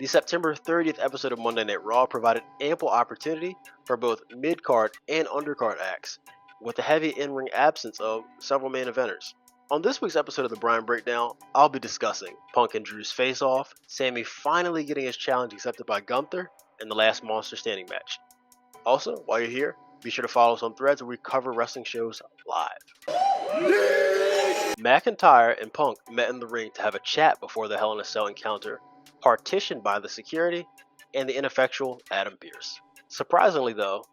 The September 30th episode of Monday Night Raw provided ample opportunity for both mid-card and undercard acts, with the heavy in-ring absence of several main eventers. On this week's episode of the Bryan Breakdown, I'll be discussing Punk and Drew's face-off, Sami finally getting his challenge accepted by Gunther, and the last Monster Standing match. Also, while you're here, be sure to follow us on Threads where we cover wrestling shows live. McIntyre and Punk met in the ring to have a chat before the Hell in a Cell encounter, partitioned by the security and the ineffectual Adam Pearce. Surprisingly though,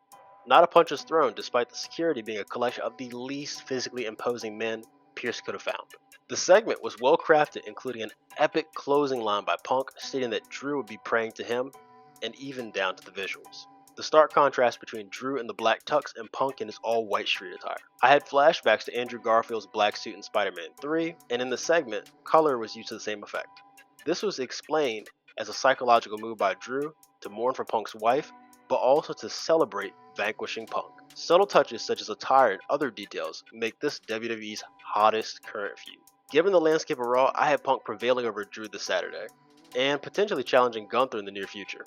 not a punch was thrown despite the security being a collection of the least physically imposing men Pearce could have found. The segment was well crafted, including an epic closing line by Punk stating that Drew would be praying to him, and even down to the visuals. The stark contrast between Drew in the black tux and Punk in his all-white street attire. I had flashbacks to Andrew Garfield's black suit in Spider-Man 3, and in the segment, color was used to the same effect. This was explained as a psychological move by Drew to mourn for Punk's wife, but also to celebrate vanquishing Punk. Subtle touches such as attire and other details make this WWE's hottest current feud. Given the landscape of Raw, I had Punk prevailing over Drew this Saturday, and potentially challenging Gunther in the near future.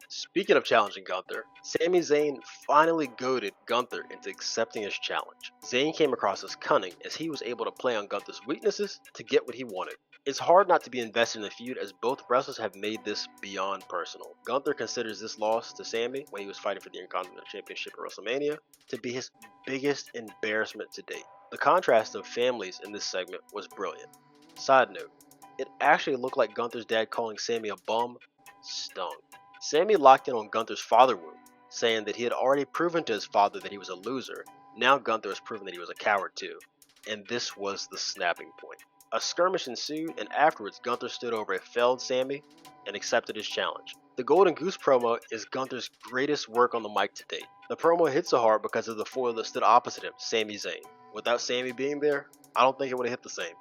Speaking of challenging Gunther, Sami Zayn finally goaded Gunther into accepting his challenge. Zayn came across as cunning as he was able to play on Gunther's weaknesses to get what he wanted. It's hard not to be invested in the feud as both wrestlers have made this beyond personal. Gunther considers this loss to Sami when he was fighting for the Intercontinental Championship at WrestleMania to be his biggest embarrassment to date. The contrast of families in this segment was brilliant. Side note, it actually looked like Gunther's dad calling Sami a bum stung. Sami locked in on Gunther's father wound, saying that he had already proven to his father that he was a loser. Now Gunther has proven that he was a coward too, and this was the snapping point. A skirmish ensued, and afterwards Gunther stood over a failed Sami and accepted his challenge. The Golden Goose promo is Gunther's greatest work on the mic to date. The promo hit so hard because of the foil that stood opposite him, Sami Zayn. Without Sami being there, I don't think it would have hit the same.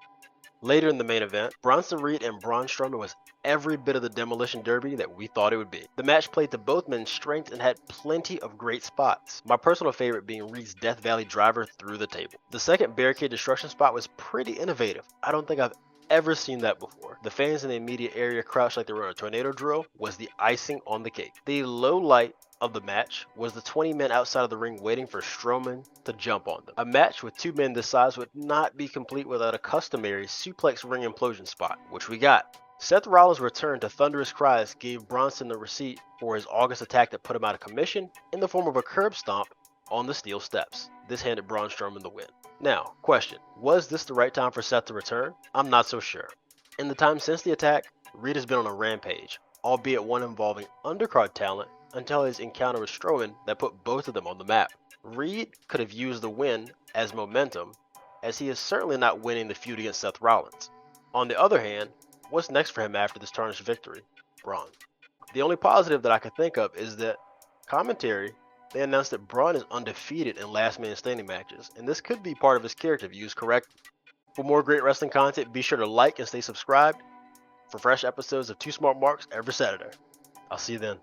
Later in the main event, Bronson Reed and Braun Strowman was every bit of the Demolition Derby that we thought it would be. The match played to both men's strengths and had plenty of great spots, my personal favorite being Reed's Death Valley driver through the table. The second barricade destruction spot was pretty innovative. I don't think I've ever seen that before. The fans in the immediate area crouched like they were on a tornado drill was the icing on the cake. The low light of the match was the 20 men outside of the ring waiting for Strowman to jump on them. A match with two men this size would not be complete without a customary suplex ring implosion spot, which we got. Seth Rollins' return to thunderous cries gave Bronson the receipt for his August attack that put him out of commission in the form of a curb stomp on the steel steps. This handed Braun Strowman the win. Now, question, was this the right time for Seth to return? I'm not so sure. In the time since the attack, Reed has been on a rampage, albeit one involving undercard talent, until his encounter with Strowman that put both of them on the map. Reed could have used the win as momentum, as he is certainly not winning the feud against Seth Rollins. On the other hand, what's next for him after this tarnished victory? Braun. The only positive that I could think of is that commentary, they announced that Braun is undefeated in last man standing matches, and this could be part of his character if used correctly. For more great wrestling content, be sure to like and stay subscribed for fresh episodes of Two Smart Marks every Saturday. I'll see you then.